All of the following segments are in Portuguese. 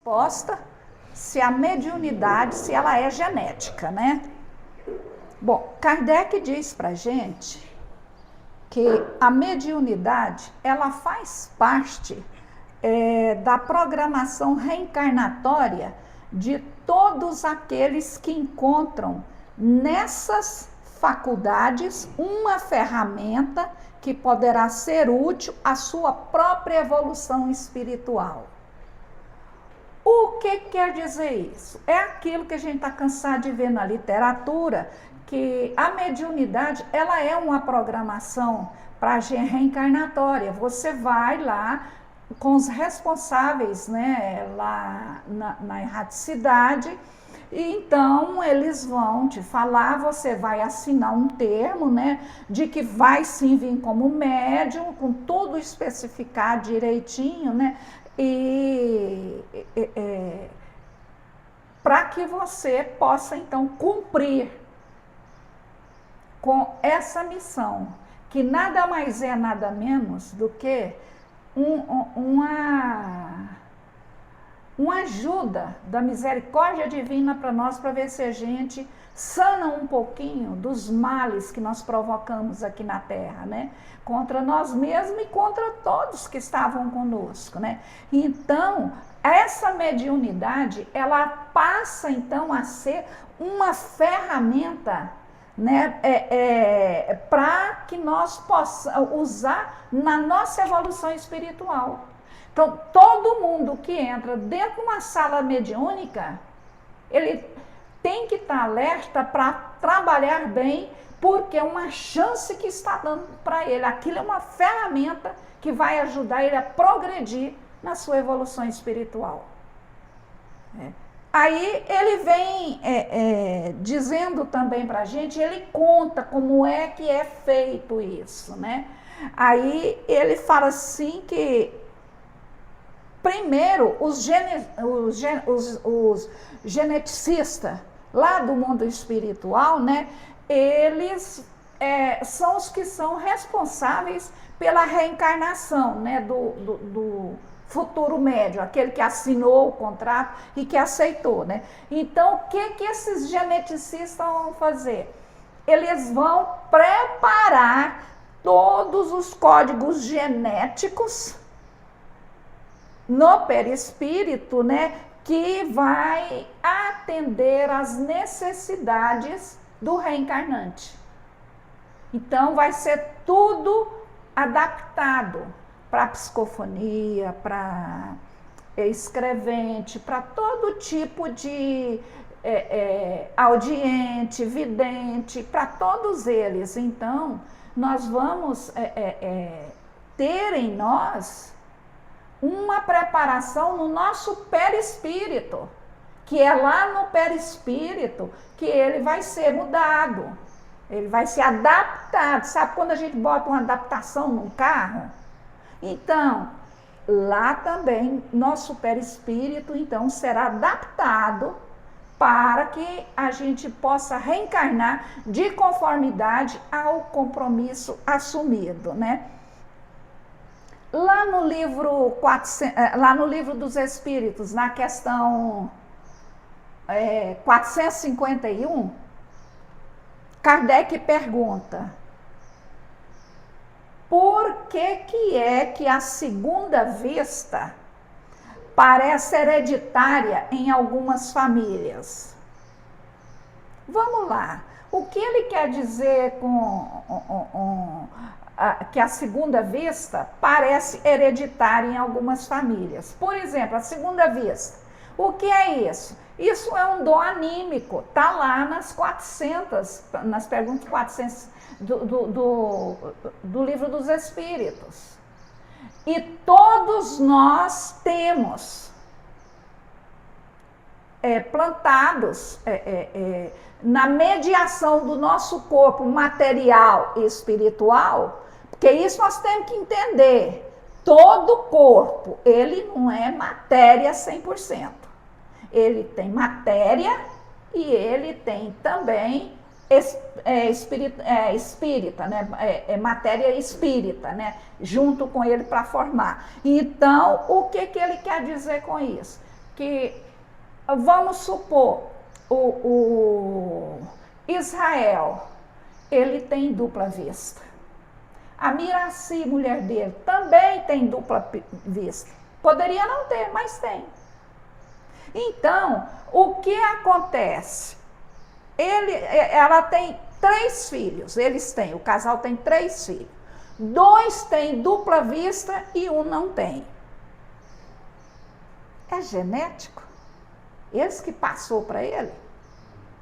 resposta se a mediunidade, se ela é genética, né? Bom, Kardec diz pra gente que a mediunidade, ela faz parte da programação reencarnatória de todos aqueles que encontram nessas faculdades uma ferramenta que poderá ser útil à sua própria evolução espiritual. O que quer dizer isso? É aquilo que a gente está cansado de ver na literatura, que a mediunidade, ela é uma programação para reencarnatória. Você vai lá com os responsáveis, né, lá na erraticidade, e então eles vão te falar, você vai assinar um termo, né, de que vai sim vir como médium, com tudo especificado direitinho, né, para que você possa então cumprir com essa missão, que nada mais é nada menos do que uma ajuda da misericórdia divina para nós, para ver se a gente sana um pouquinho dos males que nós provocamos aqui na Terra, né? Contra nós mesmos e contra todos que estavam conosco, né? Então, essa mediunidade, ela passa então a ser uma ferramenta, né, para que nós possamos usar na nossa evolução espiritual. Então, todo mundo que entra dentro de uma sala mediúnica, ele tem que estar alerta para trabalhar bem, porque é uma chance que está dando para ele. Aquilo é uma ferramenta que vai ajudar ele a progredir na sua evolução espiritual. Aí ele vem dizendo também para a gente, ele conta como é que é feito isso, né? Aí ele fala assim que, primeiro, os geneticistas lá do mundo espiritual, né? Eles são os que são responsáveis pela reencarnação, né? Do futuro médium, aquele que assinou o contrato e que aceitou, né? Então, o que esses geneticistas vão fazer? Eles vão preparar todos os códigos genéticos no perispírito, né? Que vai atender às necessidades do reencarnante. Então, vai ser tudo adaptado para psicofonia, para escrevente, para todo tipo de audiente, vidente, para todos eles. Então, nós vamos ter em nós uma preparação no nosso perispírito, que é lá no perispírito que ele vai ser mudado, ele vai ser adaptado. Sabe quando a gente bota uma adaptação num carro? Então, lá também, nosso perispírito, então, será adaptado para que a gente possa reencarnar de conformidade ao compromisso assumido, né? Lá no livro dos Espíritos, na questão 451, Kardec pergunta: por que a segunda vista parece hereditária em algumas famílias? Vamos lá. O que ele quer dizer com que a segunda vista parece hereditária em algumas famílias? Por exemplo, a segunda vista. O que é isso? Isso é um dom anímico. Está lá nas perguntas 400 do Livro dos Espíritos. E todos nós temos plantados na mediação do nosso corpo material e espiritual, porque isso nós temos que entender. Todo corpo, ele não é matéria 100%. Ele tem matéria e ele tem também espírita, né? Matéria espírita, né? Junto com ele para formar. Então, o que ele quer dizer com isso? que, vamos supor, o Israel, ele tem dupla vista. A Miraci, mulher dele, também tem dupla vista. Poderia não ter, mas tem. Então, o que acontece? Ela tem 3 filhos, o casal tem 3 filhos. 2 têm dupla vista e 1 não tem. É genético? Esse que passou para ele?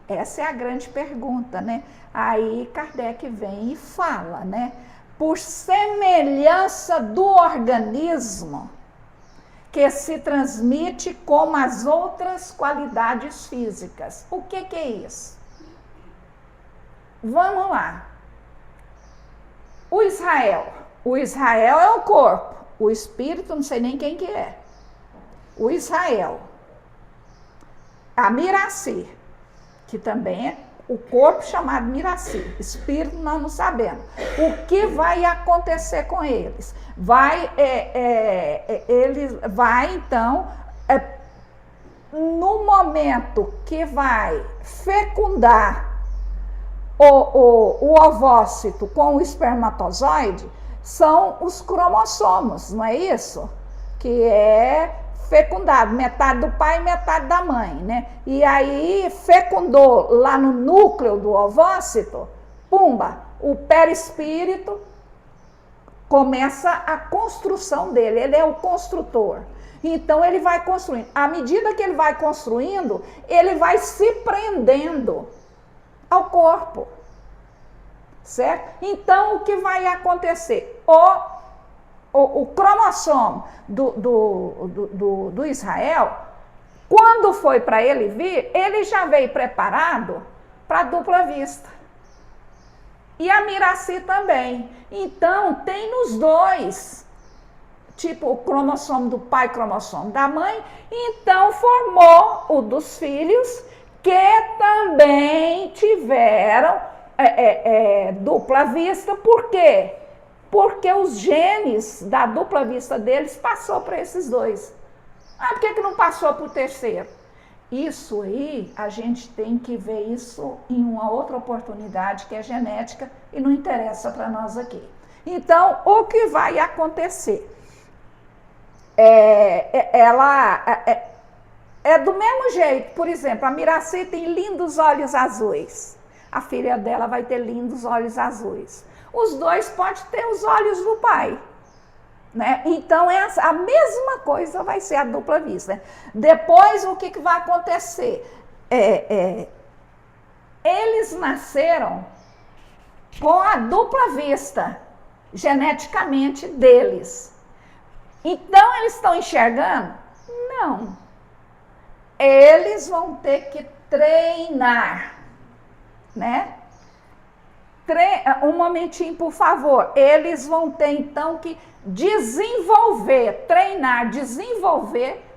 Essa é a grande pergunta, né? Aí Kardec vem e fala, né? Por semelhança do organismo que se transmite como as outras qualidades físicas. O que é isso? Vamos lá. O Israel é o corpo, o espírito não sei nem quem que é. O Israel, a Miraci, que também é o corpo chamado Miraci, espírito nós não sabemos. O que vai acontecer com eles? Então, no momento que vai fecundar o ovócito com o espermatozoide, são os cromossomos, não é isso? Que é fecundado, metade do pai e metade da mãe, né? E aí fecundou lá no núcleo do ovócito, pumba, o perispírito começa a construção dele, ele é o construtor. Então ele vai construindo. À medida que ele vai construindo, ele vai se prendendo ao corpo, certo? Então o que vai acontecer? O cromossomo do Israel, quando foi para ele vir, ele já veio preparado para dupla vista. E a Miraci também. Então, tem nos dois, tipo o cromossomo do pai e cromossomo da mãe, então formou o dos filhos, que também tiveram dupla vista. Por quê? Porque os genes da dupla vista deles passou para esses dois. Por que não passou para o terceiro? Isso aí, a gente tem que ver isso em uma outra oportunidade, que é genética, e não interessa para nós aqui. Então, o que vai acontecer? É do mesmo jeito. Por exemplo, a Miraci tem lindos olhos azuis. A filha dela vai ter lindos olhos azuis. Os dois podem ter os olhos do pai, né? Então, a mesma coisa vai ser a dupla vista. Depois, o que vai acontecer? Eles nasceram com a dupla vista, geneticamente deles. Então, eles estão enxergando? Não. Eles vão ter que treinar, né? Um momentinho, por favor. Eles vão ter, então, que desenvolver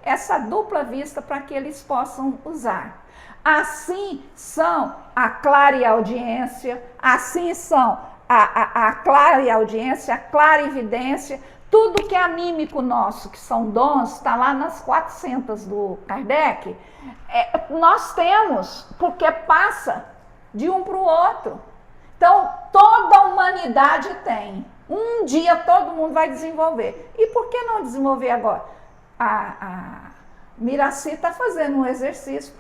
essa dupla vista para que eles possam usar. Assim são a clareaudiência, assim são a clareaudiência, a clarividência, tudo que é anímico nosso, que são dons, está lá nas 400 do Kardec, nós temos, porque passa de um para o outro. Então, toda a humanidade tem. Um dia todo mundo vai desenvolver. E por que não desenvolver agora? A Miraci está fazendo um exercício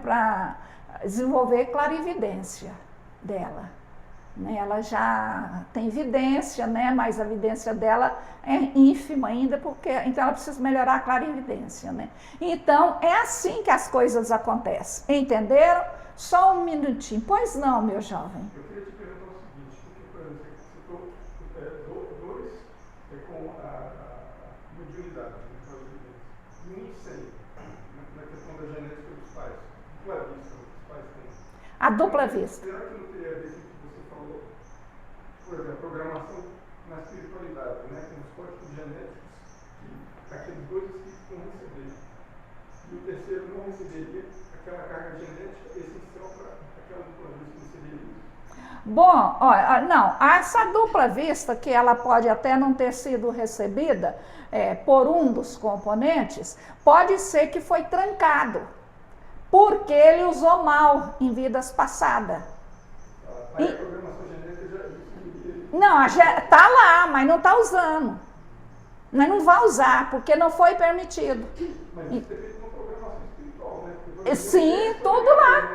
para desenvolver clarividência dela. Ela já tem vidência, né? Mas a vidência dela é ínfima ainda, então ela precisa melhorar a clarividência, né? Então, é assim que as coisas acontecem. Entenderam? Só um minutinho. Pois não, meu jovem. Eu queria te perguntar o seguinte, porque, por exemplo, você citou dois com a mediunidade, e um sem, na questão da genética dos pais. Dupla vista, os pais têm. A dupla vista. Será que não teria a ver com o que você falou? Por exemplo, a programação na espiritualidade, né? Tem os códigos genéticos que aqueles dois espíritos vão receber. E o terceiro não receberia aquela carga genética essencial para aquela dupla vista receber isso. Bom, ó, não, essa dupla vista, que ela pode até não ter sido recebida por um dos componentes, pode ser que foi trancado, porque ele usou mal em vidas passadas. Mas a programação genética já disse que... Não, está lá, mas não está usando. Mas não vai usar, porque não foi permitido. Mas isso é feito uma programação espiritual, né? Sim, tudo lá.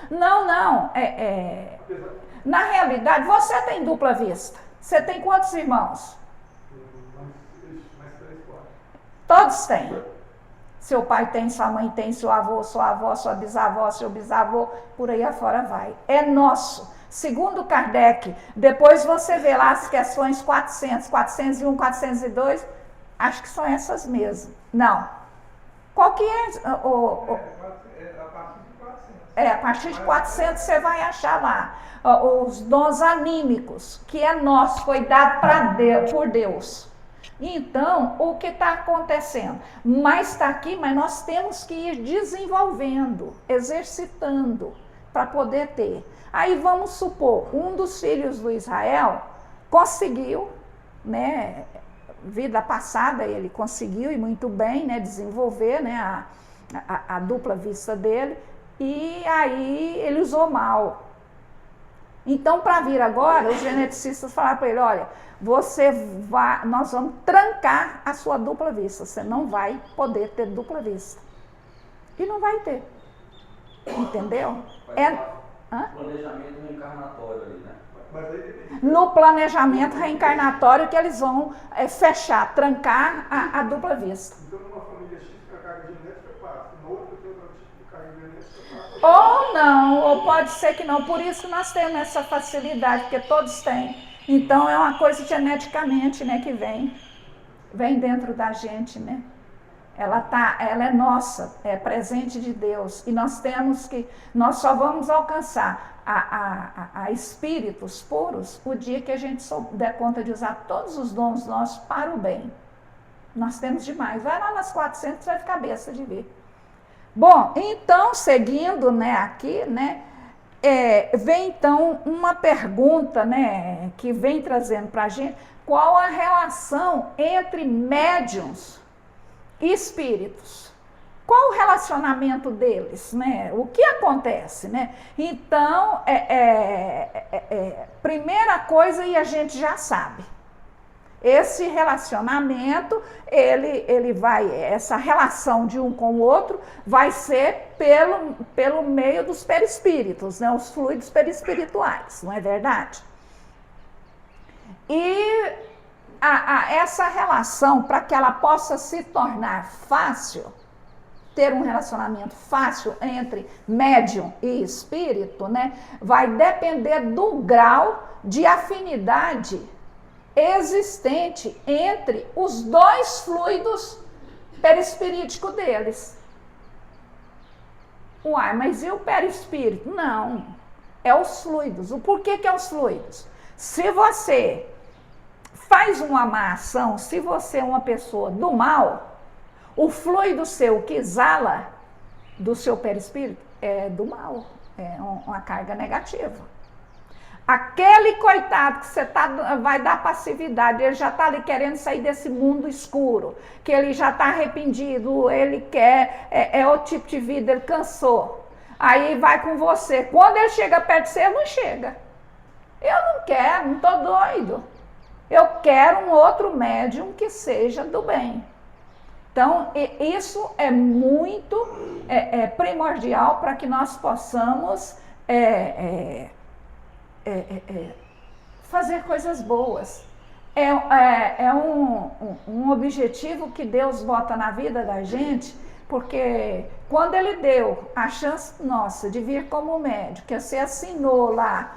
Não, não. Na realidade, você tem dupla vista. Você tem quantos irmãos? Mais 3, 4. Todos têm. Seu pai tem, sua mãe tem, seu avô, sua avó, sua bisavó, seu bisavô, por aí afora vai. É nosso. Segundo Kardec, depois você vê lá as questões 400, 401, 402, acho que são essas mesmo. Não. Qual que é? A partir de 400 você vai achar lá os dons anímicos, que é nosso, foi dado por Deus. Então, o que está acontecendo? Mas está aqui, mas nós temos que ir desenvolvendo, exercitando, para poder ter. Aí vamos supor, um dos filhos do Israel conseguiu, né, vida passada ele conseguiu, e muito bem, né, desenvolver, né, a dupla vista dele, e aí ele usou mal. Então, para vir agora, os geneticistas falaram para ele, olha, nós vamos trancar a sua dupla vista, você não vai poder ter dupla vista. E não vai ter. Entendeu? Planejamento reencarnatório ali, né? No planejamento reencarnatório que eles vão fechar, trancar a dupla vista. Então, numa família X, a carga genética passa, na outra tem outro tipo de carga genética passa. Ou não, ou pode ser que não. Por isso que nós temos essa facilidade, porque todos têm. Então, é uma coisa geneticamente, né, que vem dentro da gente, né? Ela é nossa, é presente de Deus. E nós só vamos alcançar a espíritos puros o dia que a gente der conta de usar todos os dons nossos para o bem. Nós temos demais. Vai lá nas 400, vai ficar besta de ver. Bom, então, seguindo, né, aqui, né, vem então uma pergunta, né, que vem trazendo para a gente, qual a relação entre médiuns e espíritos? Qual o relacionamento deles, né? O que acontece, né? Então, primeira coisa, e a gente já sabe, esse relacionamento, essa relação de um com o outro vai ser pelo meio dos perispíritos, né? Os fluidos perispirituais, não é verdade? E essa relação, para que ela possa se tornar fácil, ter um relacionamento fácil entre médium e espírito, né, vai depender do grau de afinidade existente entre os dois fluidos perispiríticos deles. Uai, mas e o perispírito? Não, é os fluidos. O porquê que é os fluidos? Se você faz uma má ação, se você é uma pessoa do mal, o fluido seu que exala do seu perispírito é do mal, é uma carga negativa. Aquele coitado que você vai dar passividade, ele já está ali querendo sair desse mundo escuro, que ele já está arrependido, ele quer, o tipo de vida, ele cansou. Aí vai com você. Quando ele chega perto de você, ele não chega. Eu não quero, não estou doido. Eu quero um outro médium que seja do bem. Então, isso é muito primordial para que nós possamos fazer coisas boas. É um objetivo que Deus bota na vida da gente, porque quando Ele deu a chance nossa de vir como médium, que você assinou lá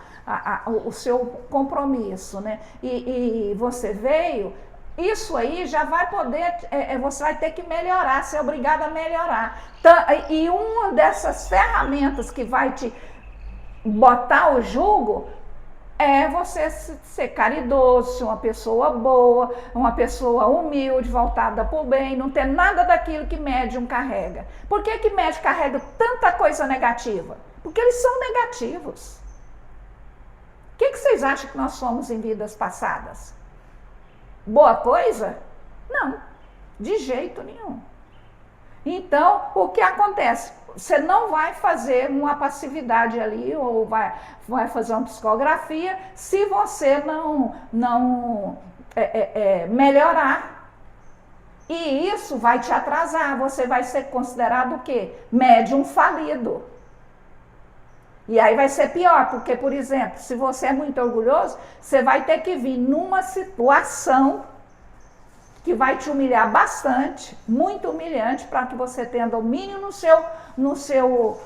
o seu compromisso, né? E você veio, isso aí já vai poder, você vai ter que melhorar, ser obrigado a melhorar. E uma dessas ferramentas que vai te botar o jugo é você ser caridoso, ser uma pessoa boa, uma pessoa humilde, voltada para o bem, não ter nada daquilo que médium carrega. Por que médium carrega tanta coisa negativa? Porque eles são negativos. que vocês acham que nós somos em vidas passadas? Boa coisa? Não, de jeito nenhum. Então, o que acontece? Você não vai fazer uma passividade ali, ou vai fazer uma psicografia, se você não melhorar. E isso vai te atrasar, você vai ser considerado o quê? Médium falido. E aí vai ser pior, porque, por exemplo, se você é muito orgulhoso, você vai ter que vir numa situação que vai te humilhar bastante, muito humilhante, para que você tenha domínio no seu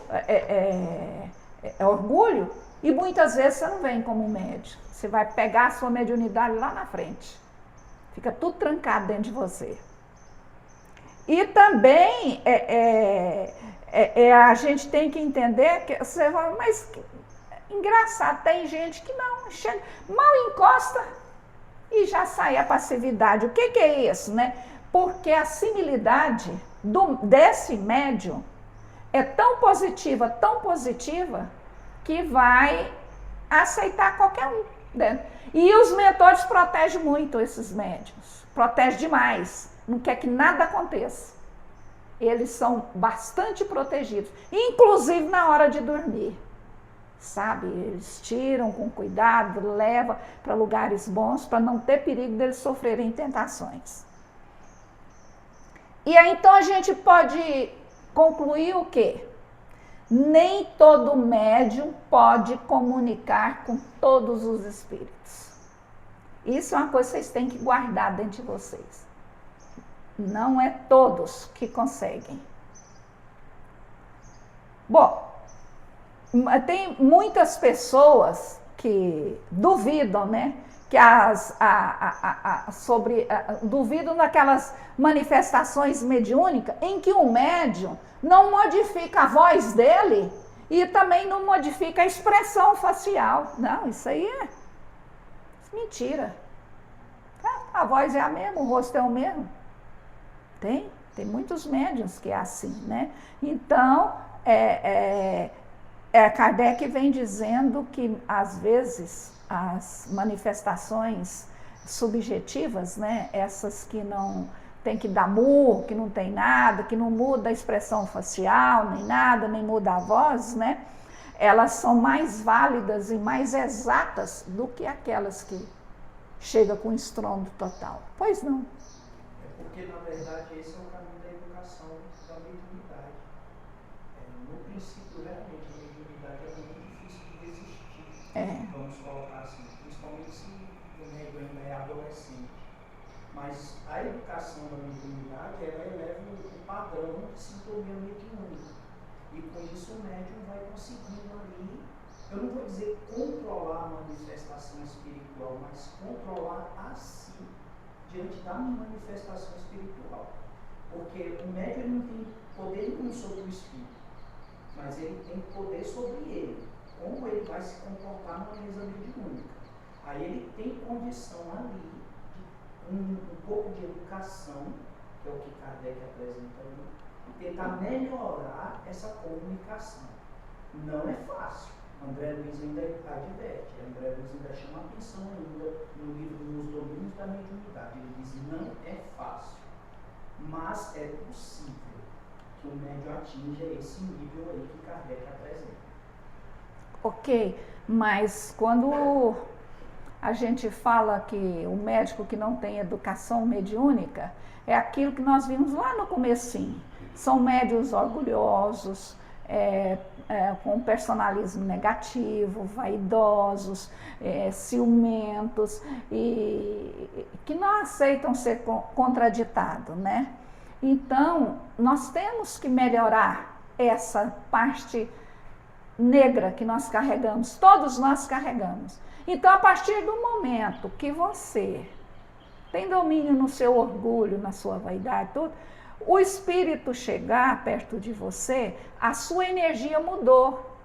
orgulho, e muitas vezes você não vem como médium. Você vai pegar a sua mediunidade lá na frente. Fica tudo trancado dentro de você. E também a gente tem que entender que você fala, mas engraçado, tem gente que não chega, mal encosta e já sai a passividade. O que é isso, né? Porque a senilidade desse médium é tão positiva, que vai aceitar qualquer um, né? E os mentores protegem muito esses médiums, protegem demais. Não quer que nada aconteça. Eles são bastante protegidos, inclusive na hora de dormir. Sabe? Eles tiram com cuidado, levam para lugares bons, para não ter perigo deles sofrerem tentações. E aí então a gente pode concluir o quê? Nem todo médium pode comunicar com todos os espíritos. Isso é uma coisa que vocês têm que guardar dentro de vocês. Não é todos que conseguem. Bom, tem muitas pessoas que duvidam, né? Que duvidam daquelas manifestações mediúnicas em que o médium não modifica a voz dele e também não modifica a expressão facial. Não, isso aí é mentira. A voz é a mesma, o rosto é o mesmo. Tem muitos médiuns que é assim, né? Então, Kardec vem dizendo que, às vezes, as manifestações subjetivas, né? Essas que não tem que dar murro, que não tem nada, que não muda a expressão facial, nem nada, nem muda a voz, né? Elas são mais válidas e mais exatas do que aquelas que chegam com estrondo total. Pois não. Porque, na verdade, esse é o caminho da educação da mediunidade. No princípio, realmente, a mediunidade é muito difícil de resistir, vamos colocar assim, principalmente se o médium ainda é adolescente. Mas a educação da mediunidade, ela eleva o padrão de sintonia mediúnica. E com isso o médium vai conseguindo ali, eu não vou dizer controlar a manifestação espiritual, mas controlar a si diante da manifestação espiritual. Porque o médium não tem poder nenhum sobre o espírito, mas ele tem poder sobre ele, como ele vai se comportar na mesa mediúnica. Aí ele tem condição ali de um pouco de educação, que é o que Kardec apresenta ali, e tentar melhorar essa comunicação. Não é fácil. André Luiz ainda adverte, André Luiz ainda chama a atenção ainda no livro Nos Domínios da Mediunidade. Ele diz, não é fácil, mas é possível que o médium atinja esse nível aí que Kardec apresenta. Ok, mas quando a gente fala que o médico que não tem educação mediúnica, é aquilo que nós vimos lá no comecinho. São médiuns orgulhosos, com personalismo negativo, vaidosos, ciumentos, e que não aceitam ser contraditados, né? Então, nós temos que melhorar essa parte negra que nós carregamos, todos nós carregamos. Então, a partir do momento que você tem domínio no seu orgulho, na sua vaidade, tudo, o espírito chegar perto de você, a sua energia mudou.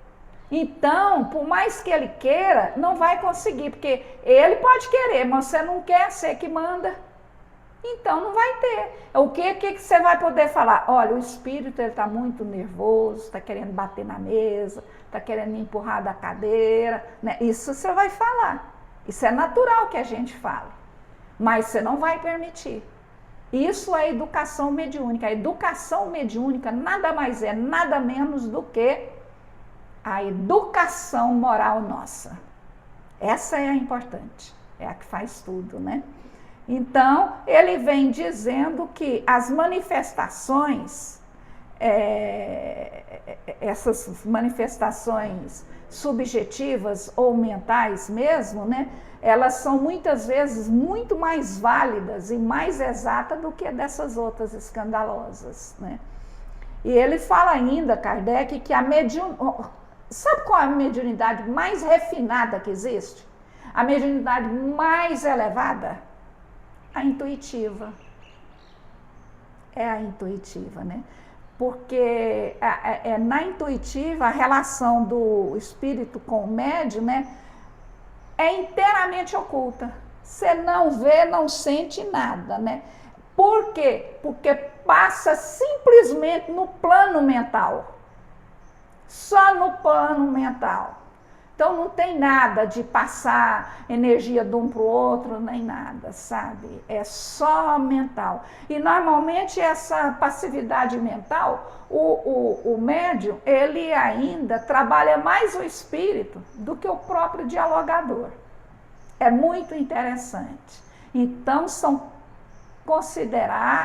Então, por mais que ele queira, não vai conseguir, porque ele pode querer, mas você não quer, você que manda. Então não vai ter. O que você vai poder falar? Olha, o espírito está muito nervoso, está querendo bater na mesa, está querendo me empurrar da cadeira, né? Isso você vai falar. Isso é natural que a gente fala. Mas você não vai permitir. Isso é educação mediúnica. A educação mediúnica nada mais é, nada menos do que a educação moral nossa. Essa é a importante, é a que faz tudo, né? Então, ele vem dizendo que as manifestações, essas manifestações subjetivas ou mentais mesmo, né? Elas são muitas vezes muito mais válidas e mais exatas do que dessas outras escandalosas, né? E ele fala ainda, Kardec, que a sabe qual é a mediunidade mais refinada que existe? A mediunidade mais elevada? A intuitiva. É a intuitiva, né? Porque na intuitiva a relação do espírito com o médium, né, é inteiramente oculta. Você não vê, não sente nada, né? Por quê? Porque passa simplesmente no plano mental. Só no plano mental. Então não tem nada de passar energia de um para o outro, nem nada, sabe? É só mental. E normalmente essa passividade mental, o médium, ele ainda trabalha mais o espírito do que o próprio dialogador. É muito interessante. Então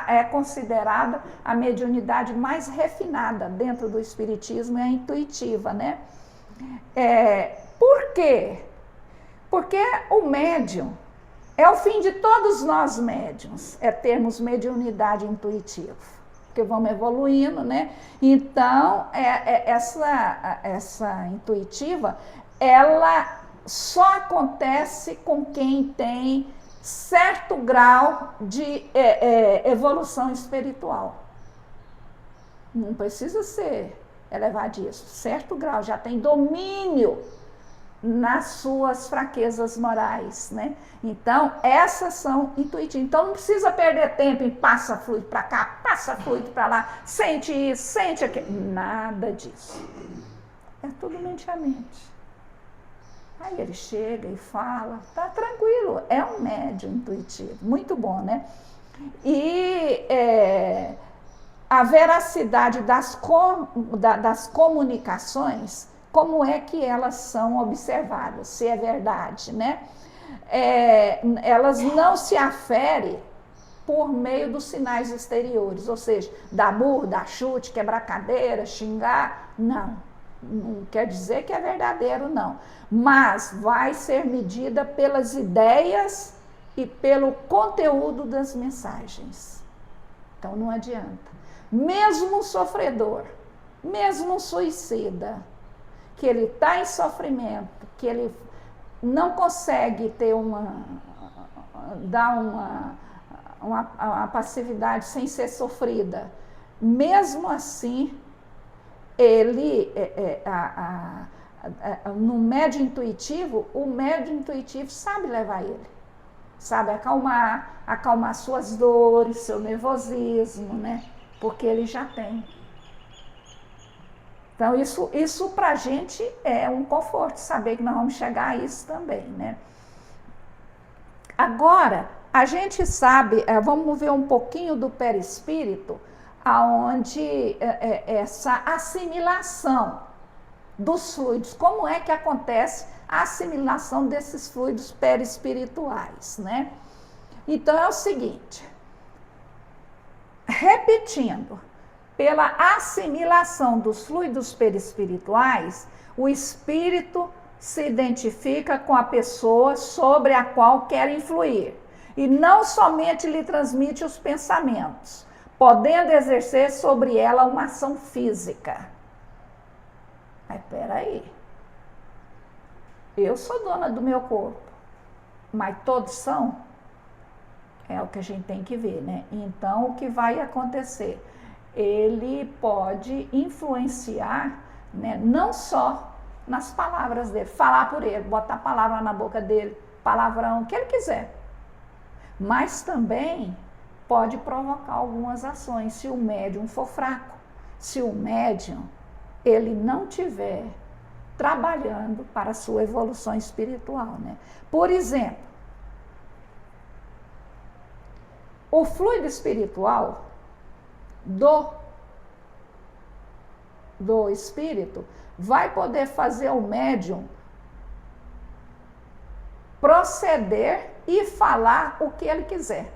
é considerada a mediunidade mais refinada dentro do espiritismo, é a intuitiva, né? Por quê? Porque o médium é o fim de todos nós médiums, é termos mediunidade intuitiva, porque vamos evoluindo, né? Então, essa intuitiva, ela só acontece com quem tem certo grau de evolução espiritual. Não precisa ser elevadíssimo, certo grau, já tem domínio nas suas fraquezas morais, né? Então, essas são intuitivas. Então, não precisa perder tempo em passa fluido para cá, passa fluido para lá, sente isso, sente aquilo. Nada disso. É tudo mente a mente. Aí ele chega e fala, tá tranquilo, é um médium intuitivo, muito bom, né? E a veracidade das comunicações, como é que elas são observadas, se é verdade, né? Elas não se aferem por meio dos sinais exteriores, ou seja, dar burro, dar chute, quebrar cadeira, xingar, não quer dizer que é verdadeiro, não. Mas vai ser medida pelas ideias e pelo conteúdo das mensagens. Então não adianta. Mesmo um sofredor, mesmo um suicida, que ele está em sofrimento, que ele não consegue ter dar uma passividade sem ser sofrida, mesmo assim, ele, no médio intuitivo, o médio intuitivo sabe levar ele, sabe acalmar suas dores, seu nervosismo, né? Porque ele já tem. Então, isso para a gente é um conforto, saber que nós vamos chegar a isso também, né? Agora, a gente sabe, vamos ver um pouquinho do perispírito, aonde essa assimilação dos fluidos, como é que acontece a assimilação desses fluidos perispirituais, né? Então é o seguinte, repetindo, pela assimilação dos fluidos perispirituais, o espírito se identifica com a pessoa sobre a qual quer influir e não somente lhe transmite os pensamentos, podendo exercer sobre ela uma ação física. Mas peraí, eu sou dona do meu corpo, mas todos são? É o que a gente tem que ver, né? Então, o que vai acontecer? Ele pode influenciar, né, não só nas palavras dele, falar por ele, botar palavra na boca dele, palavrão, o que ele quiser, mas também pode provocar algumas ações se o médium for fraco, se o médium ele não tiver trabalhando para a sua evolução espiritual, né? Por exemplo, o fluido espiritual do espírito vai poder fazer o médium proceder e falar o que ele quiser.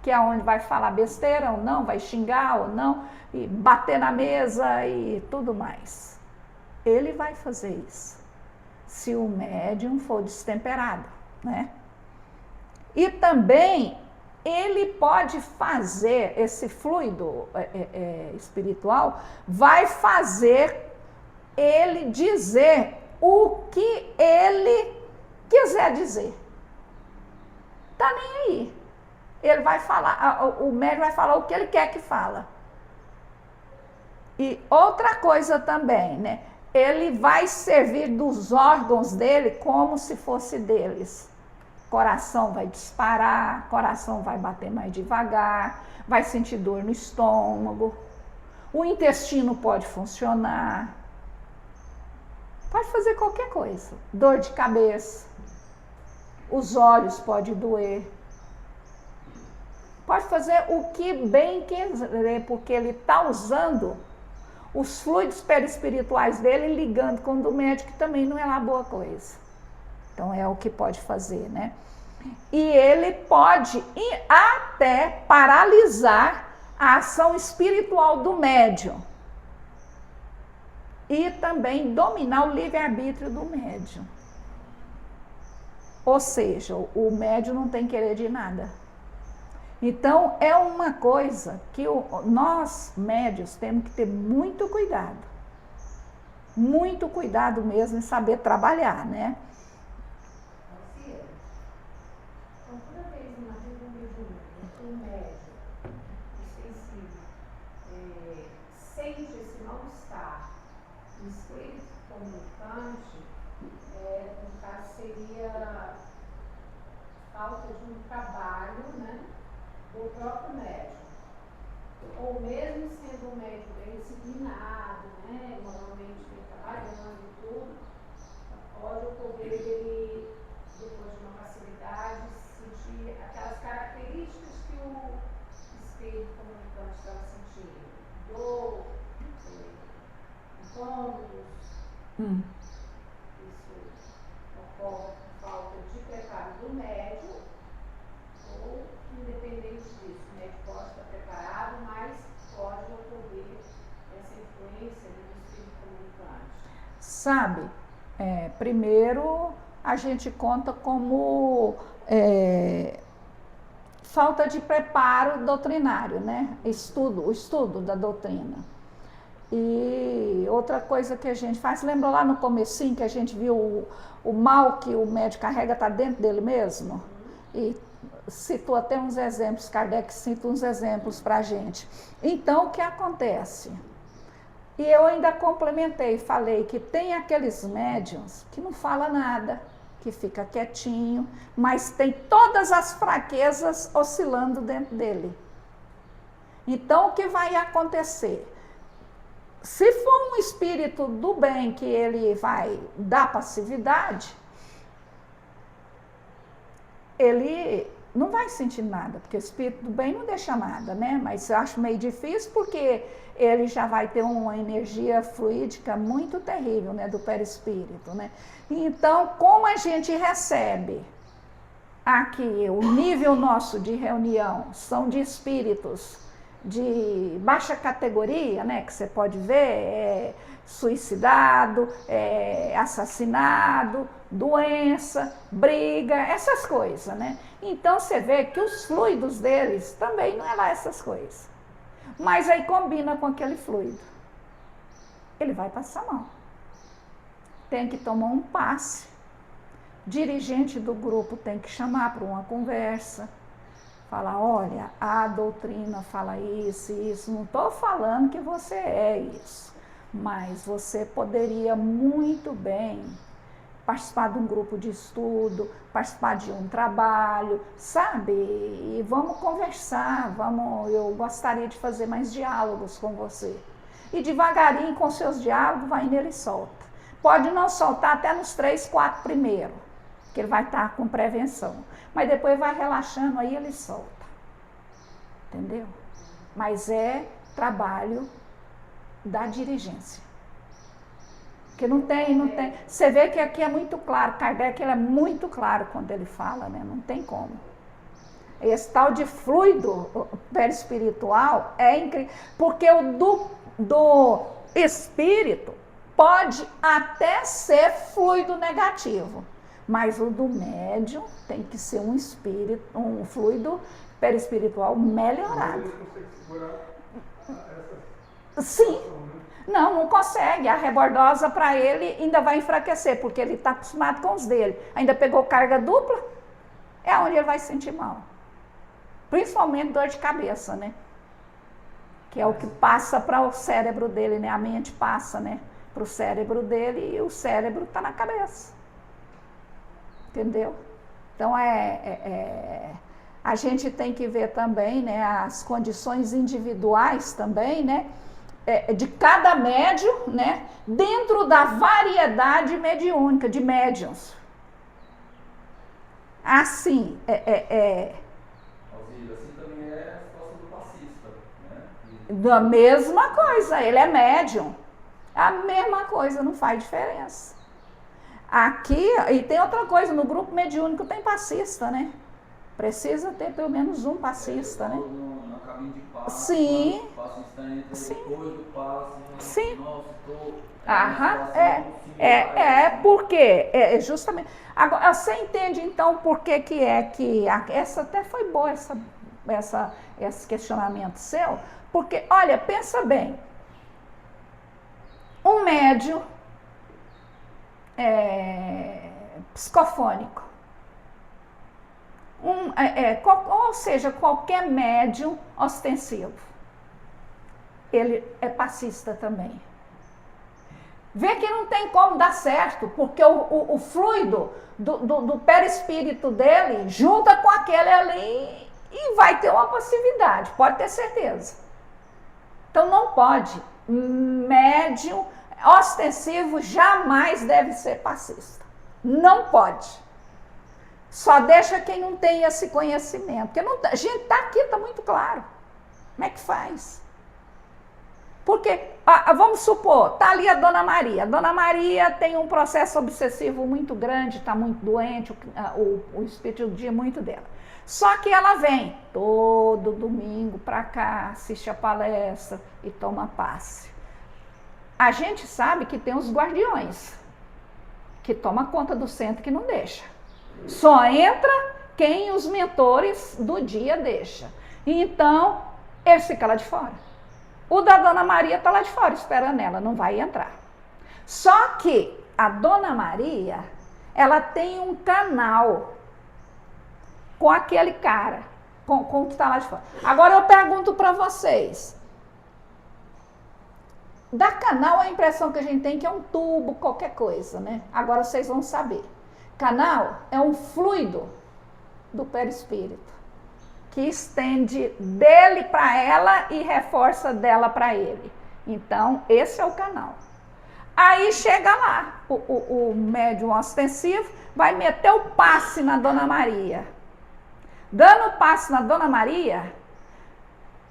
Que é onde vai falar besteira ou não, vai xingar ou não, e bater na mesa e tudo mais. Ele vai fazer isso, se o médium for destemperado, né? E também ele pode fazer, esse fluido espiritual, vai fazer ele dizer o que ele quiser dizer. Tá nem aí. Ele vai falar, o médium vai falar o que ele quer que fala. E outra coisa também, né? Ele vai servir dos órgãos dele como se fosse deles. Coração vai disparar, coração vai bater mais devagar, vai sentir dor no estômago, o intestino pode funcionar, pode fazer qualquer coisa, dor de cabeça, os olhos podem doer, pode fazer o que bem quiser, porque ele está usando os fluidos perispirituais dele ligando com o do médico, que também não é lá boa coisa. Então é o que pode fazer, né? E ele pode até paralisar a ação espiritual do médium. E também dominar o livre-arbítrio do médium. Ou seja, o médium não tem querer de nada. Então é uma coisa que nós médios temos que ter muito cuidado. Muito cuidado mesmo em saber trabalhar, né? Sente esse mal-estar, o espírito comunicante, no caso seria falta de um trabalho, né, do próprio médium. Ou mesmo sendo um médium bem disciplinado, né, moralmente bem trabalhando e tudo, pode ocorrer ele, depois de uma facilidade, sentir aquelas características que o espírito comunicante estava sentindo. Dor, incômodos, isso ocorre por falta de preparo do médium, ou independente disso, o médium pode estar preparado, mas pode ocorrer essa influência do espírito comunicante. Sabe, primeiro a gente conta como falta de preparo doutrinário, né? O estudo da doutrina. E outra coisa que a gente faz, lembra lá no comecinho que a gente viu o mal que o médium carrega está dentro dele mesmo? E citou até uns exemplos, Kardec cita uns exemplos para a gente. Então, o que acontece? E eu ainda complementei, falei que tem aqueles médiuns que não fala nada, que fica quietinho, mas tem todas as fraquezas oscilando dentro dele. Então, o que vai acontecer? Se for um espírito do bem que ele vai dar passividade, ele não vai sentir nada, porque o espírito do bem não deixa nada, né? Mas eu acho meio difícil porque ele já vai ter uma energia fluídica muito terrível, né, do perispírito, né? Então, como a gente recebe aqui, o nível nosso de reunião são de espíritos de baixa categoria, né, que você pode ver, suicidado, assassinado, doença, briga, essas coisas, né? Então você vê que os fluidos deles também não é lá essas coisas. Mas aí combina com aquele fluido. Ele vai passar mal. Tem que tomar um passe. Dirigente do grupo tem que chamar para uma conversa. Falar, olha, a doutrina fala isso, não estou falando que você é isso, mas você poderia muito bem participar de um grupo de estudo, participar de um trabalho, sabe? E vamos conversar, eu gostaria de fazer mais diálogos com você. E devagarinho, com seus diálogos, vai indo, ele solta. Pode não soltar até nos 3, 4 primeiros, que ele vai estar com prevenção. Mas depois vai relaxando, aí ele solta. Entendeu? Mas é trabalho da dirigência. Porque não tem. Você vê que aqui é muito claro, Kardec ele é muito claro quando ele fala, né? Não tem como. Esse tal de fluido perispiritual é incrível, porque o do espírito pode até ser fluido negativo, mas o do médium tem que ser um fluido perispiritual melhorado. Ele consegue segurar essa Sim. situação, né? Não consegue. A rebordosa para ele ainda vai enfraquecer, porque ele está acostumado com os dele. Ainda pegou carga dupla, é onde ele vai se sentir mal. Principalmente dor de cabeça, né? Que é o que passa para o cérebro dele, né? A mente passa, né? Para o cérebro dele e o cérebro está na cabeça. Entendeu? Então, a gente tem que ver também, né? As condições individuais também, né? De cada médium, né? Dentro da variedade mediúnica de médiums. Assim, Assim também é a situação do passista, né? da mesma coisa, ele é médium. A mesma coisa, não faz diferença. Aqui, e tem outra coisa, no grupo mediúnico tem passista, né? Precisa ter pelo menos um passista, né? Na cabine de passe, Sim. o passista entra Sim. depois do passe. Sim. Nossa, porque justamente. Agora, você entende então por que essa até foi boa esse questionamento seu? Porque, olha, pensa bem, um médium psicofônico, ou seja, qualquer médium ostensivo, ele é passista também. Vê que não tem como dar certo, porque o fluido do perispírito dele junta com aquele ali e vai ter uma passividade, pode ter certeza. Então não pode. Médium ostensivo jamais deve ser passista. Não pode. Só deixa quem não tem esse conhecimento. Porque a gente está aqui, está muito claro. Como é que faz? Porque, vamos supor, está ali a Dona Maria. A Dona Maria tem um processo obsessivo muito grande, está muito doente, o espírito do dia é muito dela. Só que ela vem todo domingo para cá, assiste a palestra e toma passe. A gente sabe que tem os guardiões, que toma conta do centro, que não deixa. Só entra quem os mentores do dia deixa. Então, ele fica lá de fora. O da Dona Maria está lá de fora, esperando ela, não vai entrar. Só que a Dona Maria, ela tem um canal com aquele cara, com o que está lá de fora. Agora eu pergunto para vocês. Da canal, a impressão que a gente tem que é um tubo, qualquer coisa, né? Agora vocês vão saber. Canal é um fluido do perispírito, que estende dele para ela e reforça dela para ele. Então, esse é o canal. Aí chega lá, o médium ostensivo vai meter o passe na Dona Maria. Dando o passe na Dona Maria,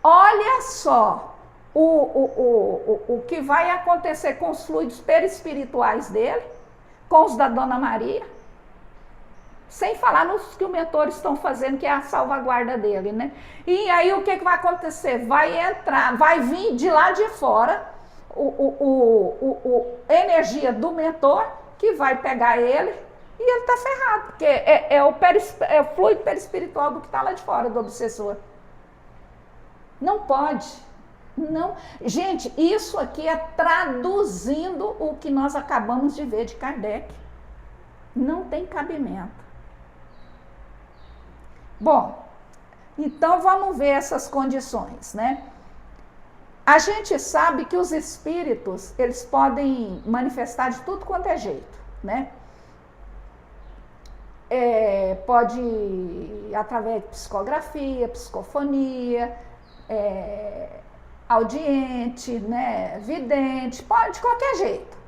olha só o que vai acontecer com os fluidos perispirituais dele, com os da Dona Maria, sem falar nos que os mentores estão fazendo, que é a salvaguarda dele, né? E aí o que vai acontecer? Vai vir de lá de fora energia do mentor, que vai pegar ele, e ele está ferrado, porque é o fluido perispiritual do que está lá de fora, do obsessor. Não pode. Não. Gente, isso aqui é traduzindo o que nós acabamos de ver de Kardec. Não tem cabimento. Bom, então vamos ver essas condições, né? A gente sabe que os espíritos, eles podem manifestar de tudo quanto é jeito, né? pode ir através de psicografia, psicofonia, audiente, né, vidente, pode de qualquer jeito.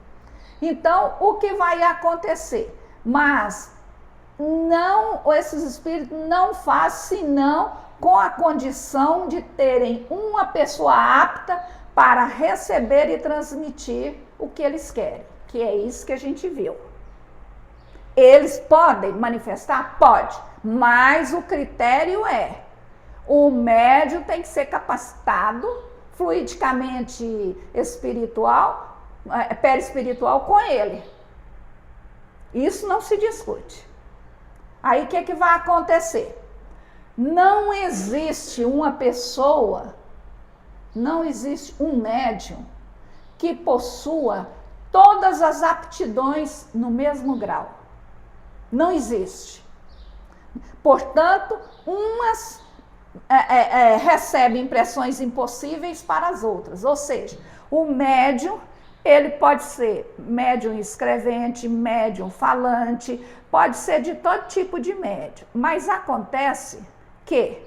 Então, o que vai acontecer? Mas esses espíritos não fazem senão com a condição de terem uma pessoa apta para receber e transmitir o que eles querem, que é isso que a gente viu. Eles podem manifestar? Pode, mas o critério o médium tem que ser capacitado fluidicamente espiritual, perispiritual com ele. Isso não se discute. Aí o que vai acontecer? Não existe uma pessoa, não existe um médium que possua todas as aptidões no mesmo grau. Não existe. Portanto, umas recebem impressões impossíveis para as outras. Ou seja, o médium, ele pode ser médium escrevente, médium falante, pode ser de todo tipo de médium. Mas acontece que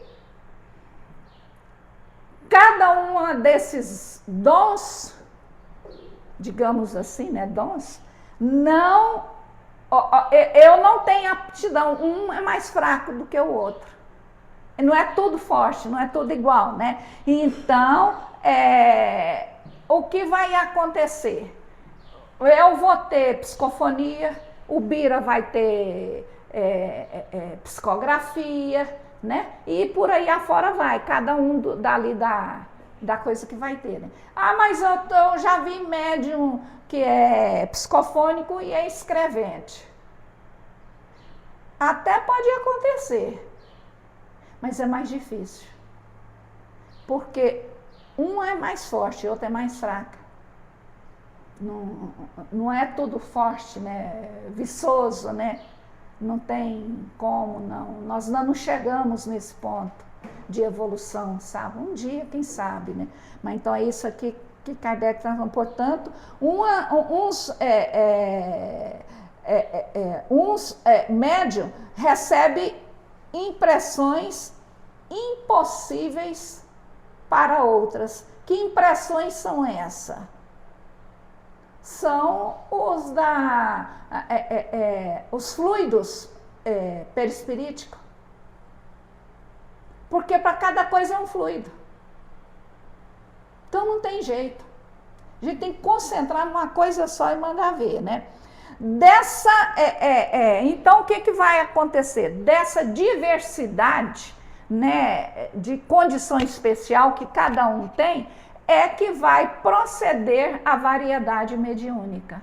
cada um desses dons, digamos assim, né, dons, eu não tenho aptidão, um é mais fraco do que o outro. Não é tudo forte, não é tudo igual, né? Então, o que vai acontecer? Eu vou ter psicofonia, o Bira vai ter psicografia, né? E por aí afora vai, cada um dali da coisa que vai ter, né? Ah, mas eu já vi médium que é psicofônico e é escrevente. Até pode acontecer, mas é mais difícil. Porque um é mais forte, o outro é mais fraco. Não é tudo forte, né? Viçoso, né? Não tem como, não. Nós não chegamos nesse ponto de evolução, sabe? Um dia, quem sabe, né? Mas então é isso aqui que Kardec está falando. Portanto, médium recebe impressões impossíveis para outras. Que impressões são essas? São os fluidos perispiríticos. Porque para cada coisa é um fluido. Então não tem jeito. A gente tem que concentrar numa coisa só e mandar ver, né? Então o que vai acontecer? Dessa diversidade, né, de condição especial que cada um tem, é que vai proceder a variedade mediúnica.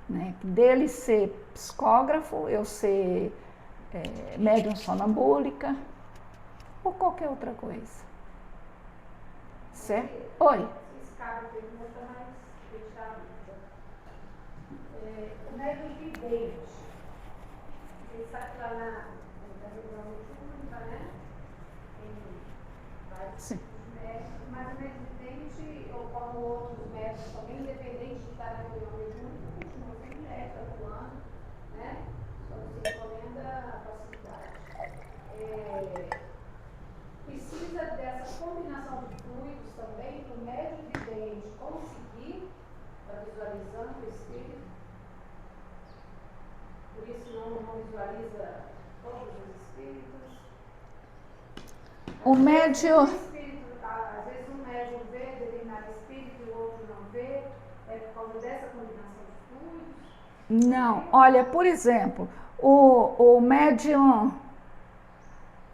Né? Dele ser psicógrafo, eu ser médium sonambúlica ou qualquer outra coisa. Certo? Oi. Esse cara pergunta, mas deixa a dúvida. O médium vidente, ele sabe lá na reunião mediúnica, né? Sim. Mas o médium vidente, ou como outros médicos também, independente de estar na reunião mediúnica, continua sendo médico, atuando, né? Só se encomenda a facilidade. Precisa dessa combinação de fluidos também para o médium vidente conseguir, está visualizando o espírito, por isso não visualiza todos os espíritos. O médium... Às vezes um médium vê determinado espírito e o outro não vê, é por causa dessa combinação de fluidos? Não, olha, por exemplo, o médium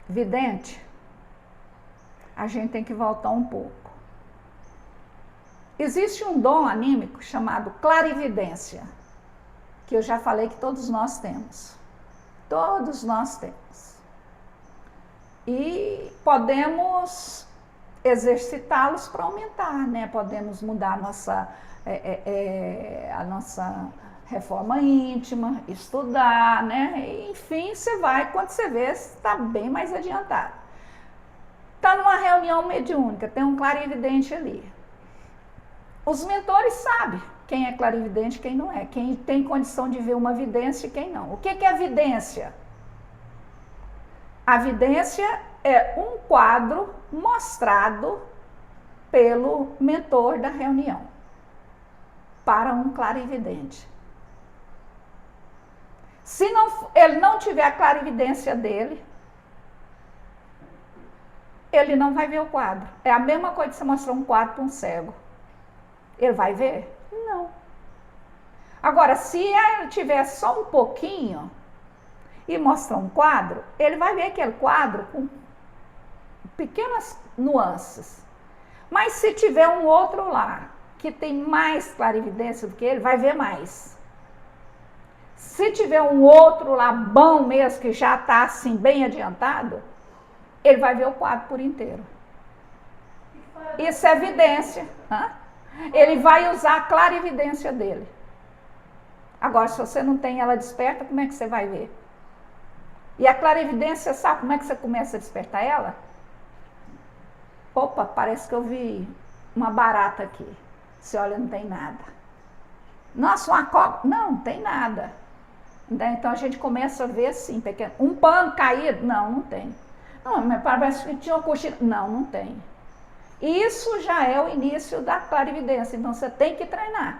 vidente, a gente tem que voltar um pouco. Existe um dom anímico chamado clarividência, que eu já falei que todos nós temos. Todos nós temos. E podemos exercitá-los para aumentar, né? Podemos mudar a nossa reforma íntima, estudar, né? E, enfim, você vai, quando você vê, você está bem mais adiantado. Está numa reunião mediúnica, tem um clarividente ali. Os mentores sabem quem é clarividente e quem não é. Quem tem condição de ver uma vidência e quem não. O que é vidência? A vidência é um quadro mostrado pelo mentor da reunião para um clarividente. Se ele não tiver a clarividência dele, ele não vai ver o quadro. É a mesma coisa que você mostrar um quadro para um cego. Ele vai ver? Não. Agora, se ele tiver só um pouquinho e mostrar um quadro, ele vai ver aquele quadro com pequenas nuances. Mas se tiver um outro lá, que tem mais clarividência do que ele, vai ver mais. Se tiver um outro lá bom mesmo, que já está assim bem adiantado, ele vai ver o quadro por inteiro. Isso é evidência. Ele vai usar a clarividência dele. Agora, se você não tem ela desperta, como é que você vai ver? E a clarividência, sabe como é que você começa a despertar ela? Opa, parece que eu vi uma barata aqui. Você olha, não tem nada. Nossa, uma cobra. Não tem nada. Então a gente começa a ver assim, pequeno. Um pano caído? Não tem. Não, mas parece que tinha uma cochila. Não tem. Isso já é o início da clarividência. Então você tem que treinar.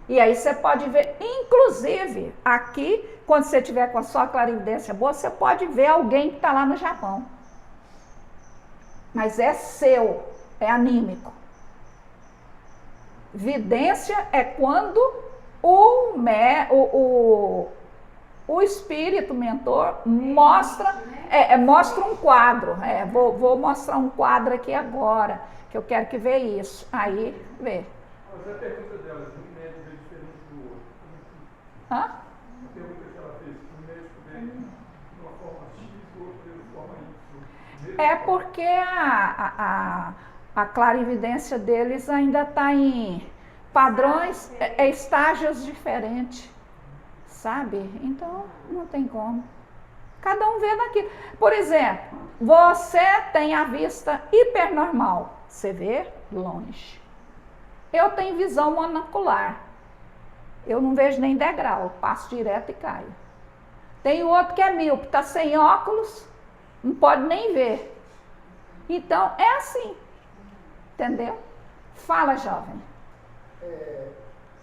E aí você pode ver, inclusive, aqui, quando você tiver com a sua clarividência boa, você pode ver alguém que está lá no Japão. Mas é seu, é anímico. Vidência é quando o espírito mentor mostra um quadro. Vou mostrar um quadro aqui agora, que eu quero que veja isso. Aí, vê. Mas a pergunta dela, um médico é diferente do outro. Hã? A pergunta que ela fez, um médico vê de uma forma X, o outro vê de forma Y. É porque a clarividência deles ainda está em padrões, estágios diferentes, sabe? Então, não tem como. Cada um vê daquilo. Por exemplo, você tem a vista hipernormal, você vê longe. Eu tenho visão monocular. Eu não vejo nem degrau, passo direto e caio. Tem outro que é míope, está sem óculos, não pode nem ver. Então, é assim. Entendeu? Fala, jovem.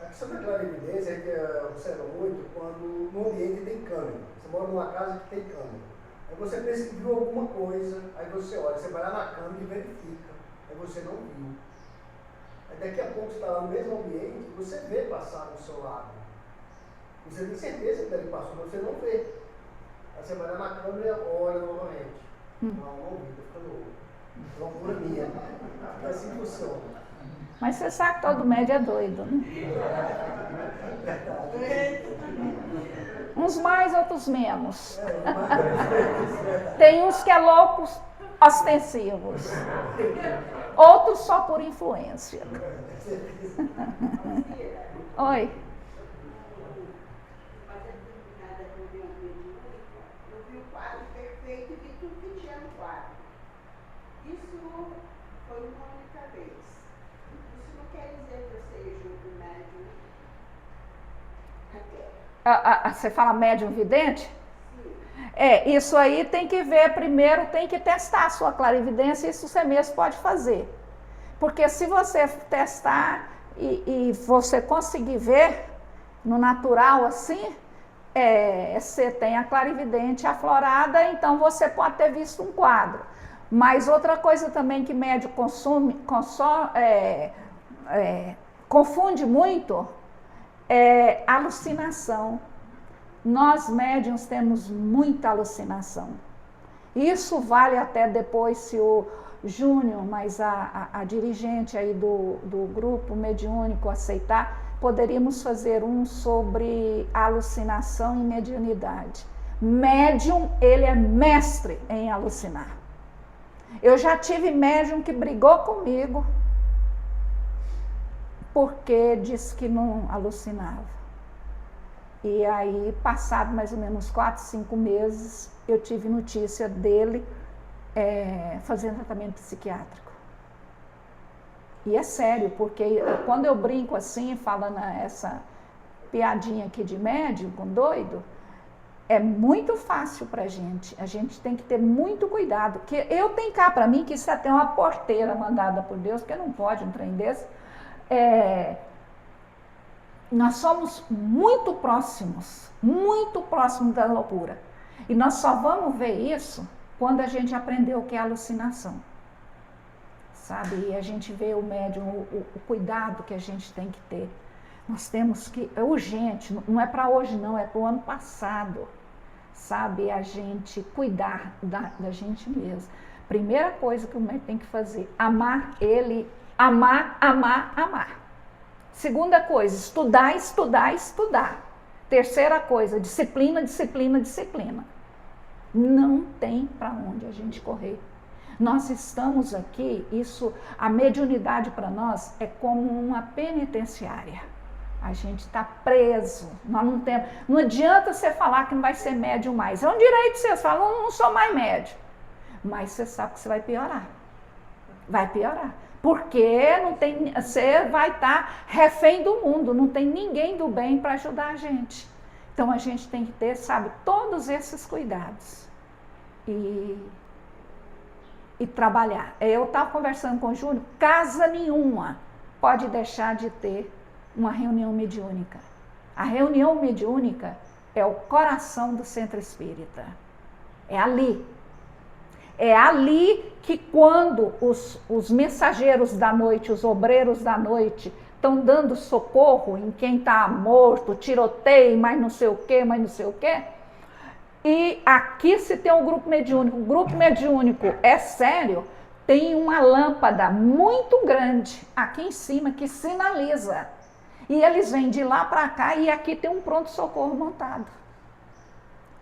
A questão da clarividência a gente observa muito quando no ambiente tem câmera. Você mora numa casa que tem câmera. Aí você pensa que viu alguma coisa, aí você olha, você vai lá na câmera e verifica. Aí você não viu. Aí daqui a pouco você está lá no mesmo ambiente e você vê passar do seu lado. Você tem certeza que ele passou, mas você não vê. Aí você vai lá na câmera e olha novamente. Não vi, tá ficando loucura minha. É assim que funciona. Mas você sabe que todo médio é doido, né? Uns mais, outros menos. Tem uns que é loucos ostensivos. Outros só por influência. Oi. Eu vi o quadro perfeito e vi tudo que tinha no quadro. Isso foi uma única vez. Isso não quer dizer que eu seja um médium até. Você fala médium vidente? Isso aí tem que ver primeiro, tem que testar a sua clarividência, isso você mesmo pode fazer. Porque se você testar e você conseguir ver no natural assim, você tem a clarividente aflorada, então você pode ter visto um quadro. Mas outra coisa também que médium confunde muito é alucinação. Nós médiuns temos muita alucinação. Isso vale até depois se o Júnior, mas a dirigente aí do grupo mediúnico aceitar, poderíamos fazer um sobre alucinação e mediunidade. Médium, ele é mestre em alucinar. Eu já tive médium que brigou comigo porque disse que não alucinava. E aí, passado mais ou menos 4, 5 meses, eu tive notícia dele fazendo tratamento psiquiátrico. E é sério, porque quando eu brinco assim, falando essa piadinha aqui de médium com doido, é muito fácil pra gente. A gente tem que ter muito cuidado. Porque eu tenho cá pra mim que isso é até uma porteira mandada por Deus, porque não pode um trem desse. Nós somos muito próximos da loucura. E nós só vamos ver isso quando a gente aprendeu o que é alucinação. Sabe? E a gente vê o médium, o cuidado que a gente tem que ter. Nós temos que, é urgente, não é para hoje não, é para o ano passado. Sabe? A gente cuidar da gente mesmo. Primeira coisa que o médium tem que fazer, amar ele, amar. Segunda coisa, estudar. Terceira coisa, disciplina. Não tem para onde a gente correr. Nós estamos aqui, a mediunidade para nós é como uma penitenciária. A gente está preso, nós não temos. Não adianta você falar que não vai ser médium mais. É um direito seu, você fala, não sou mais médium. Mas você sabe que você vai piorar. Porque você vai estar refém do mundo, não tem ninguém do bem para ajudar a gente. Então a gente tem que ter, sabe, todos esses cuidados. E trabalhar. Eu estava conversando com o Júnior, casa nenhuma pode deixar de ter uma reunião mediúnica. A reunião mediúnica é o coração do centro espírita. É ali. É ali que quando os mensageiros da noite, os obreiros da noite, estão dando socorro em quem está morto, tiroteio, mas não sei o quê. E aqui se tem um grupo mediúnico. O grupo mediúnico é sério, tem uma lâmpada muito grande aqui em cima que sinaliza. E eles vêm de lá para cá e aqui tem um pronto-socorro montado.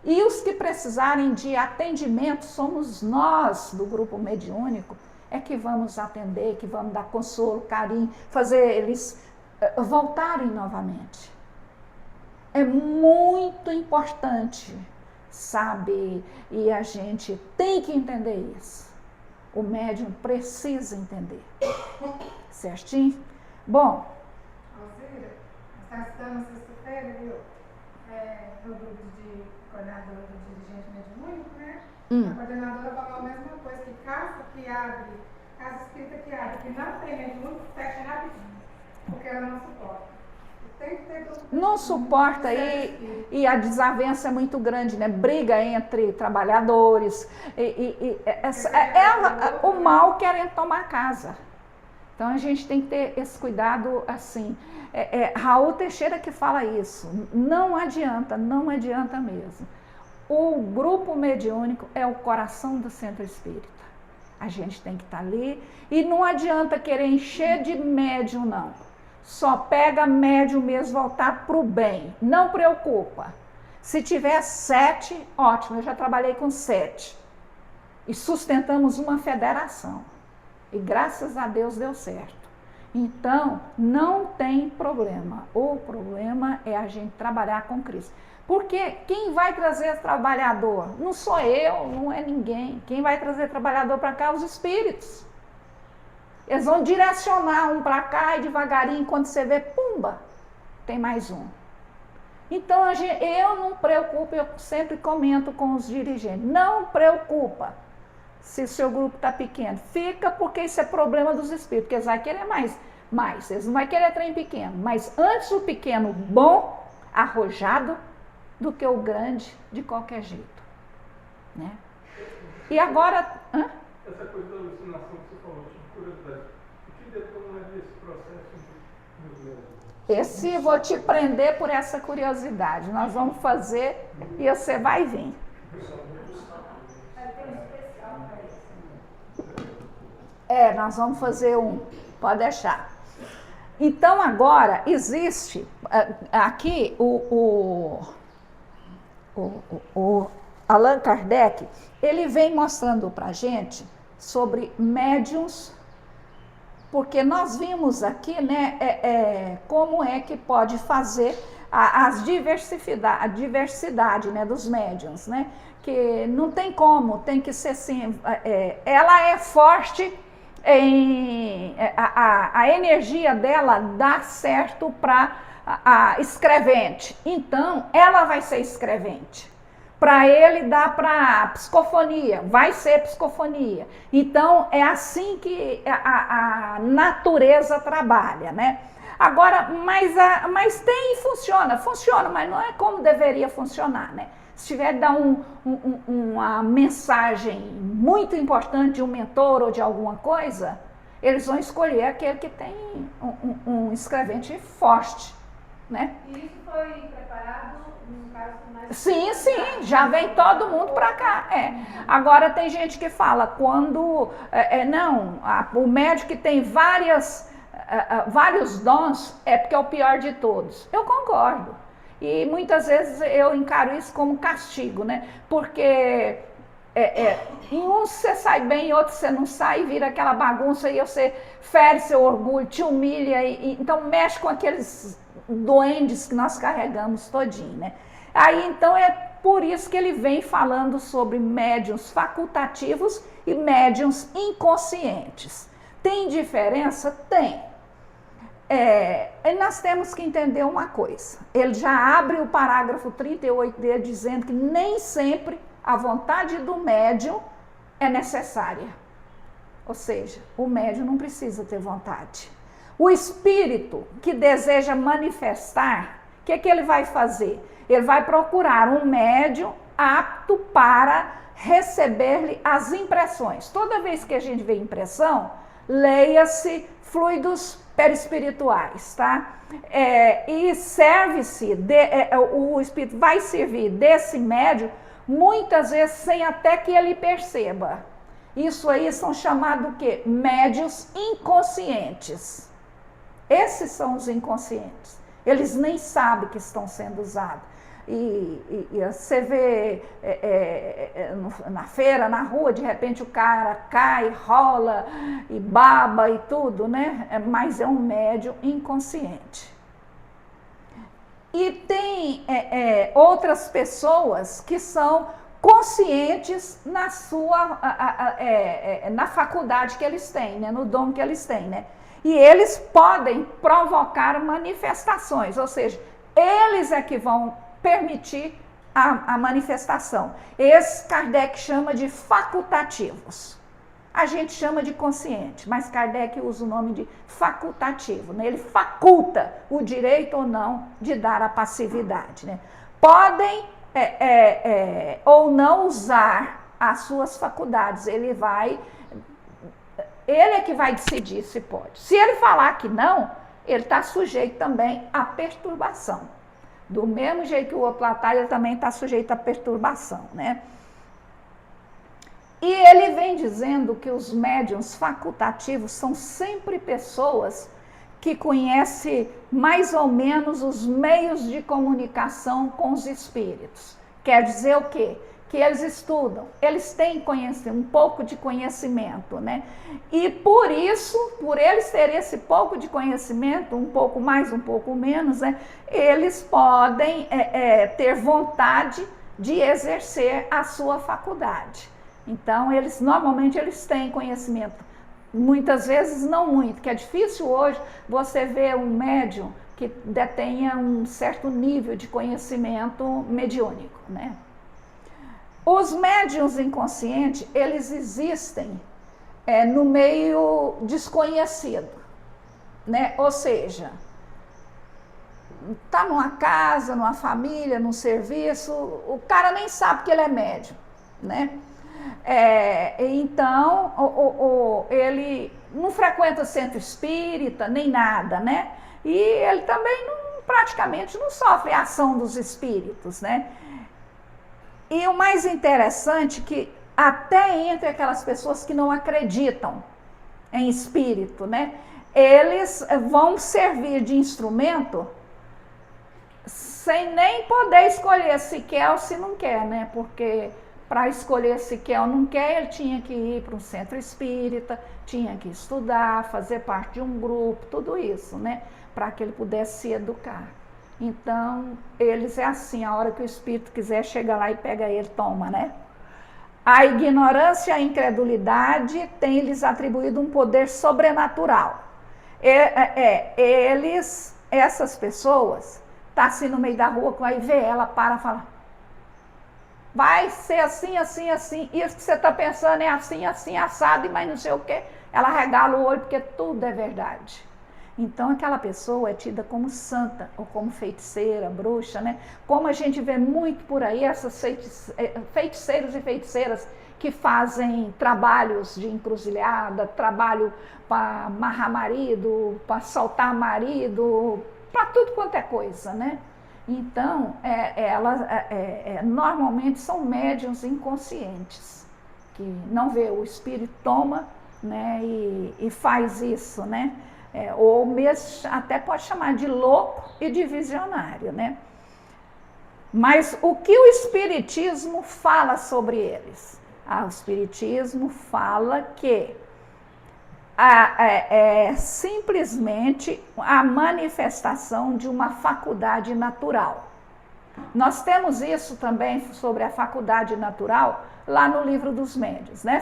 E os que precisarem de atendimento, somos nós do grupo mediúnico, é que vamos atender, que vamos dar consolo, carinho, fazer eles voltarem novamente. É muito importante, sabe? E a gente tem que entender isso. O médium precisa entender. Certinho? Bom. Alzira, está estudando sexta-feira, viu? No grupo de coordenadora do dirigente mediúnico, né? A coordenadora falou a mesma coisa, que casa espírita que abre, que não tem mediúnico, fecha rapidinho, porque ela não suporta. Tem que ter grupo. Não suporta e a desavença é muito grande, né? Briga entre trabalhadores, o mal querendo tomar casa. Então a gente tem que ter esse cuidado assim. Raul Teixeira que fala isso. Não adianta mesmo. O grupo mediúnico é o coração do centro espírita. A gente tem que estar ali e não adianta querer encher de médium, não. Só pega médium mesmo, voltar para o bem. Não preocupa. Se tiver 7, ótimo. Eu já trabalhei com 7. E sustentamos uma federação. E graças a Deus deu certo. Então, não tem problema. O problema é a gente trabalhar com Cristo. Porque quem vai trazer trabalhador? Não sou eu, não é ninguém. Quem vai trazer trabalhador para cá? Os espíritos. Eles vão direcionar um para cá e devagarinho, quando você vê, pumba, tem mais um. Então, eu não preocupo, eu sempre comento com os dirigentes, não preocupa se o seu grupo está pequeno. Fica porque isso é problema dos espíritos, porque eles vão querer mais. Eles não vão querer trem pequeno, mas antes o pequeno bom, arrojado, do que o grande de qualquer jeito. Né? E agora... Essa coisa da alucinação que você falou, tive curiosidade. O que detona desse processo nos médiuns? Esse eu vou te prender por essa curiosidade. Nós vamos fazer e você vai vir. Nós vamos fazer um. Pode deixar. Então agora existe aqui o Allan Kardec, ele vem mostrando para a gente sobre médiums, porque nós vimos aqui, né, como é que pode fazer a diversidade, né, dos médiums, né, que não tem como, tem que ser assim, ela é forte a energia dela dá certo para a escrevente. Então, ela vai ser escrevente. Para ele dá para psicofonia, vai ser psicofonia. Então, é assim que a natureza trabalha, né? Agora, mas funciona, mas não é como deveria funcionar, né? Se tiver de dar uma mensagem muito importante de um mentor ou de alguma coisa, eles vão escolher aquele que tem um escrevente forte, né? E isso foi preparado no caso mais... Sim, já vem todo mundo para cá. Agora tem gente que fala, quando... o médico que tem vários dons é porque é o pior de todos. Eu concordo. E muitas vezes eu encaro isso como castigo, né? Porque em uns você sai bem, em outros você não sai, vira aquela bagunça e você fere seu orgulho, te humilha, então mexe com aqueles duendes que nós carregamos todinho, né? Aí então é por isso que ele vem falando sobre médiuns facultativos e médiuns inconscientes. Tem diferença? Tem. Nós temos que entender uma coisa. Ele já abre o parágrafo 38 dele dizendo que nem sempre a vontade do médium é necessária. Ou seja, o médium não precisa ter vontade. O espírito que deseja manifestar, o que ele vai fazer? Ele vai procurar um médium apto para receber-lhe as impressões. Toda vez que a gente vê impressão, leia-se fluidos perispirituais, tá? E serve-se, o espírito vai servir desse médium, muitas vezes sem até que ele perceba. Isso aí são chamados o quê? Médiuns inconscientes. Esses são os inconscientes. Eles nem sabem que estão sendo usados. E você vê na feira, na rua, de repente o cara cai, rola e baba e tudo, né? Mas é um médium inconsciente. E tem outras pessoas que são conscientes na na faculdade que eles têm, né? No dom que eles têm, né? E eles podem provocar manifestações, ou seja, eles é que vão permitir a manifestação. Esse Kardec chama de facultativos. A gente chama de consciente, mas Kardec usa o nome de facultativo, né? Ele faculta o direito ou não de dar a passividade, né? Podem ou não usar as suas faculdades, ele é que vai decidir se pode. Se ele falar que não, ele está sujeito também à perturbação. Do mesmo jeito que o outro lá está, ele também está sujeito à perturbação, né? E ele vem dizendo que os médiuns facultativos são sempre pessoas que conhecem mais ou menos os meios de comunicação com os espíritos. Quer dizer o quê? Que eles estudam, eles têm um pouco de conhecimento, né? E por isso, por eles terem esse pouco de conhecimento, um pouco mais, um pouco menos, né? Eles podem ter vontade de exercer a sua faculdade. Então, normalmente eles têm conhecimento. Muitas vezes não muito, que é difícil hoje você ver um médium que detenha um certo nível de conhecimento mediúnico, né? Os médiuns inconscientes, eles existem no meio desconhecido, né? Ou seja, está numa casa, numa família, num serviço, o cara nem sabe que ele é médium, né? Então, ele não frequenta centro espírita, nem nada, né? E ele também praticamente não sofre a ação dos espíritos, né? E o mais interessante é que até entre aquelas pessoas que não acreditam em espírito, né? Eles vão servir de instrumento sem nem poder escolher se quer ou se não quer, né? Porque para escolher se quer ou não quer, ele tinha que ir para um centro espírita, tinha que estudar, fazer parte de um grupo, tudo isso, né? Para que ele pudesse se educar. Então, eles é assim, a hora que o espírito quiser, chega lá e pega ele, toma, né? A ignorância e a incredulidade têm lhes atribuído um poder sobrenatural. Essas pessoas, tá assim no meio da rua, aí vê ela, para e fala, vai ser assim, assim, assim, isso que você está pensando é assim, assim, assado, mas não sei o quê. Ela regala o olho porque tudo é verdade. Então aquela pessoa é tida como santa, ou como feiticeira, bruxa, né? Como a gente vê muito por aí, essas feiticeiros e feiticeiras que fazem trabalhos de encruzilhada, trabalho para amarrar marido, para soltar marido, para tudo quanto é coisa, né? Então, elas normalmente são médiuns inconscientes, que não vê, o espírito toma, né, e faz isso, né? Ou mesmo até pode chamar de louco e de visionário, né? Mas o que o Espiritismo fala sobre eles? O Espiritismo fala que é simplesmente a manifestação de uma faculdade natural. Nós temos isso também sobre a faculdade natural lá no Livro dos Médiuns, né?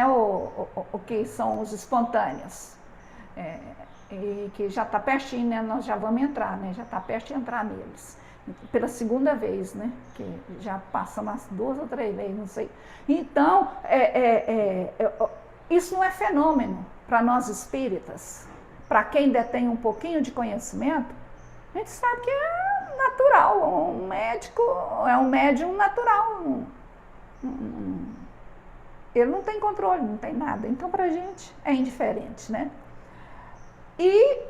O que são os espontâneos. E que já está pertinho, né? Nós já vamos entrar, né? Já está perto de entrar neles. Pela segunda vez, né? Que já passa umas 2 ou 3 vezes, não sei. Então, isso não é fenômeno para nós espíritas. Para quem detém um pouquinho de conhecimento, a gente sabe que é natural. Um médico é um médium natural. Ele não tem controle, não tem nada. Então, para a gente é indiferente, né? E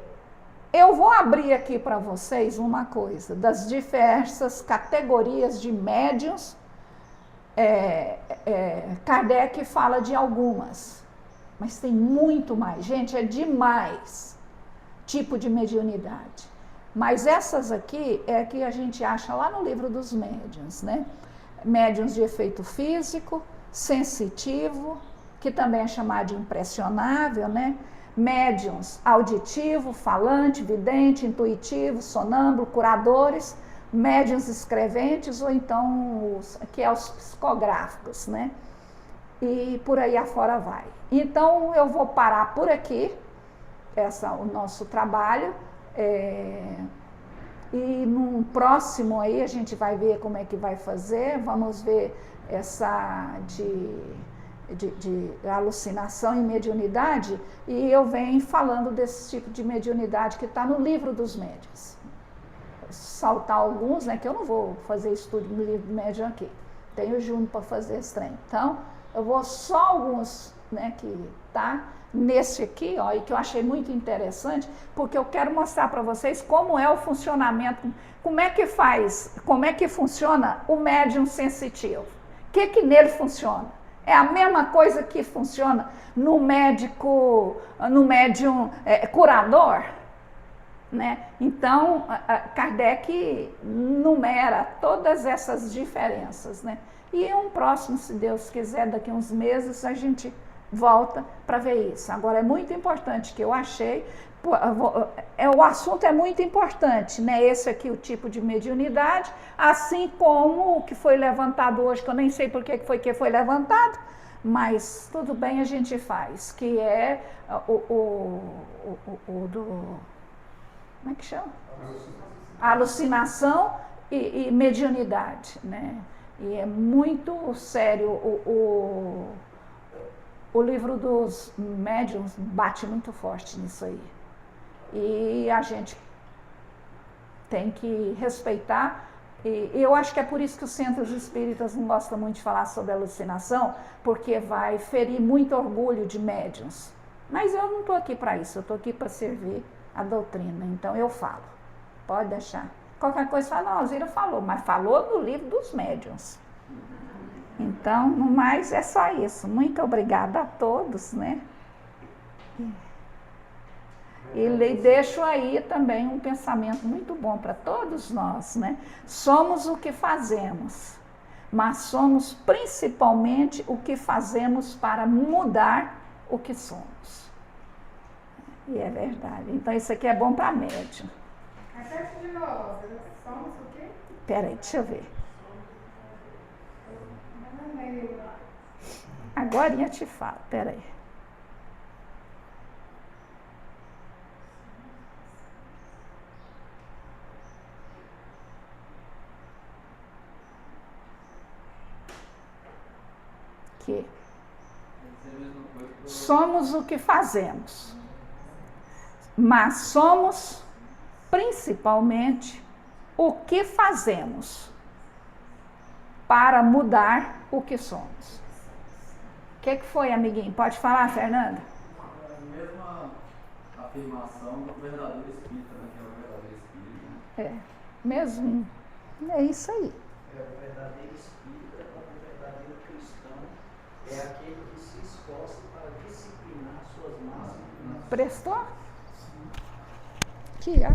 eu vou abrir aqui para vocês uma coisa, das diversas categorias de médiuns. Kardec fala de algumas, mas tem muito mais. Gente, é demais tipo de mediunidade. Mas essas aqui é que a gente acha lá no Livro dos Médiuns, né? Médiuns de efeito físico, sensitivo, que também é chamado de impressionável, né? Médiuns auditivo, falante, vidente, intuitivo, sonâmbulo, curadores, médiuns escreventes ou então os psicográficos, né? E por aí afora vai. Então eu vou parar por aqui, o nosso trabalho, e num próximo aí a gente vai ver como é que vai fazer, vamos ver essa de alucinação e mediunidade, e eu venho falando desse tipo de mediunidade que está no Livro dos Médiuns. Saltar alguns, né, que eu não vou fazer estudo no Livro do Médium aqui, tenho o Júnior para fazer esse trem. Então, eu vou só alguns, né, que tá nesse aqui, ó, e que eu achei muito interessante, porque eu quero mostrar para vocês como é o funcionamento, como é que funciona o médium sensitivo. O que nele funciona? É a mesma coisa que funciona no médium curador, né? Então, Kardec numera todas essas diferenças, né? E um próximo, se Deus quiser, daqui a uns meses, a gente volta para ver isso. Agora, é muito importante que eu achei, o assunto é muito importante, né? Esse aqui, o tipo de mediunidade, assim como o que foi levantado hoje, que eu nem sei por que foi levantado, mas tudo bem, a gente faz, que é como é que chama? Alucinação e mediunidade, né? E é muito sério, o Livro dos Médiuns bate muito forte nisso aí. E a gente tem que respeitar, e eu acho que é por isso que os centros espíritas não gostam muito de falar sobre alucinação, porque vai ferir muito orgulho de médiuns. Mas eu não estou aqui para isso, eu estou aqui para servir a doutrina, então eu falo, pode deixar. Qualquer coisa fala, não, a Zira falou, mas falou no Livro dos Médiuns. Então, no mais, é só isso. Muito obrigada a todos, né? E deixo aí também um pensamento muito bom para todos nós, né? Somos o que fazemos, mas somos principalmente o que fazemos para mudar o que somos. E é verdade. Então, isso aqui é bom para médium. Repete de novo. Somos o quê? Peraí, deixa eu ver. Agorinha te falo, peraí. Que somos o que fazemos, mas somos principalmente o que fazemos para mudar o que somos. O que foi, amiguinho? Pode falar, Fernanda? A mesma afirmação do verdadeiro espírito, né? Que é o verdadeiro espírito. Né? Mesmo. É isso aí. O verdadeiro espírita, como o verdadeiro cristão, é aquele que se esforça para disciplinar suas máximas. Prestou? Aqui, ó.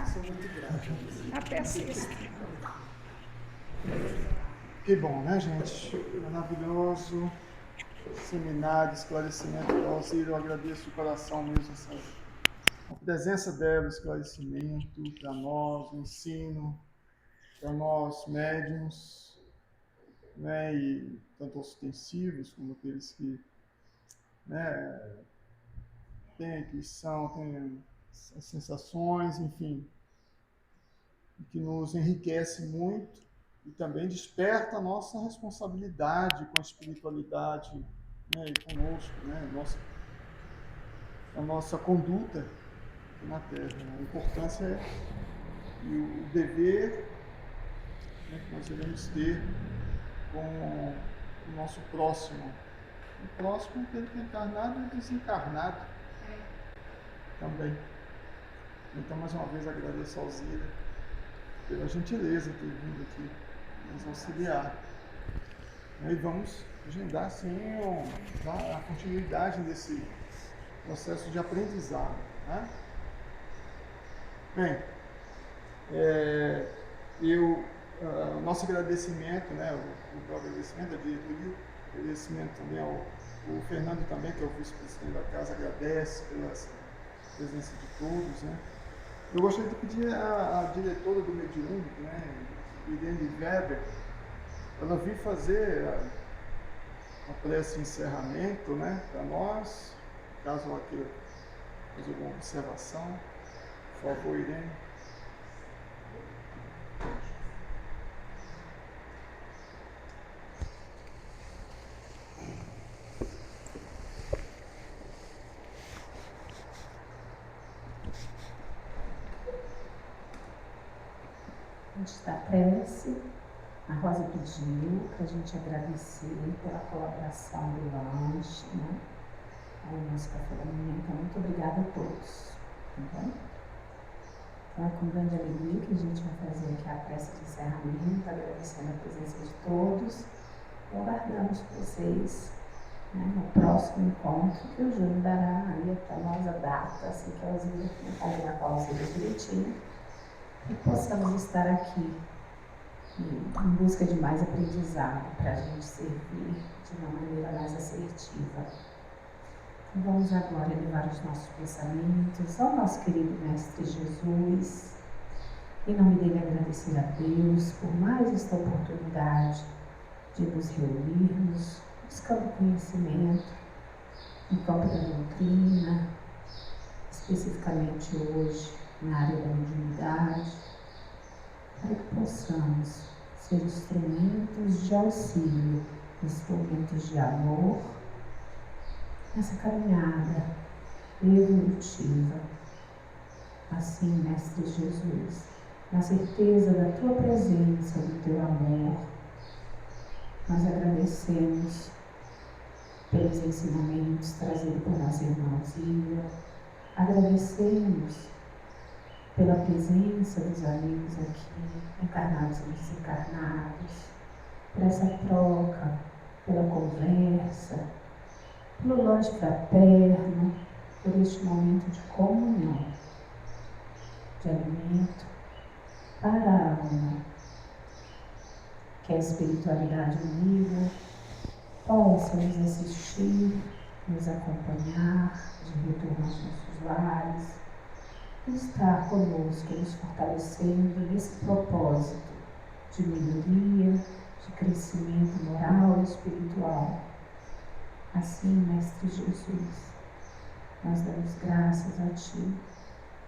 Sou muito grato. A pesquisa. Que bom, né, gente? Maravilhoso. Seminário, esclarecimento do Alzira, eu agradeço de coração mesmo a presença dela, o esclarecimento para nós, o ensino, para nós médiuns, né, e tanto ostensivos como aqueles que, né, têm a intuição, têm as sensações, enfim, que nos enriquece muito e também desperta a nossa responsabilidade com a espiritualidade, né, e conosco, né, a nossa conduta na Terra. Né? A importância e o dever, né, que nós devemos ter com o nosso próximo. O próximo é aquele que é encarnado e desencarnado também. Então, mais uma vez, agradeço a Alzira pela gentileza de ter vindo aqui nos auxiliar. E vamos agendar, sim, a continuidade desse processo de aprendizado. Né? Bem, o nosso agradecimento, né, o agradecimento à diretoria, agradecimento também ao Fernando também, que é o vice-presidente da casa, agradece pela presença de todos. Né? Eu gostaria de pedir à diretora do Mediúnico, né, Irene Weber, ela vir fazer a prece de encerramento, né, para nós, caso ela queira fazer alguma observação. Por favor, Irene. Antes da prece, a Rosa pediu para a gente agradecer pela colaboração do lanche, né? Aí o nosso café da manhã, então muito obrigada a todos. Tá bom? Então é com grande alegria que a gente vai fazer aqui a prece de encerramento, agradecendo a presença de todos. E aguardamos vocês, né, no próximo encontro, que o Júlio dará aí para nós a data, assim que a Alzira combinar com a Alzira direitinho, e possamos estar aqui em busca de mais aprendizado para a gente servir de uma maneira mais assertiva. Então, vamos agora elevar os nossos pensamentos ao nosso querido Mestre Jesus. Em nome dele, agradecer a Deus por mais esta oportunidade de nos reunirmos, buscando conhecimento no campo da doutrina, especificamente hoje na área da mediunidade, para que possamos ser instrumentos de auxílio, instrumentos de amor, nessa caminhada evolutiva. Assim, Mestre Jesus, na certeza da Tua presença, do Teu amor, nós agradecemos pelos ensinamentos trazidos por nossa irmã Alzira, agradecemos pela presença dos amigos aqui, encarnados e desencarnados, por essa troca, pela conversa, pelo lanche fraterno, por este momento de comunhão, de alimento para a alma. Que a espiritualidade unida possa nos assistir, nos acompanhar de retorno aos nossos lares, estar conosco, nos fortalecendo nesse propósito de melhoria, de crescimento moral e espiritual. Assim, Mestre Jesus, nós damos graças a Ti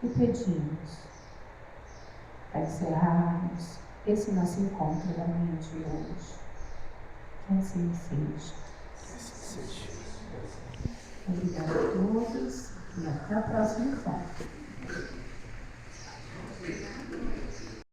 e pedimos para encerrarmos esse nosso encontro da manhã de hoje. Que assim seja. Obrigada a todos e até o próximo encontro.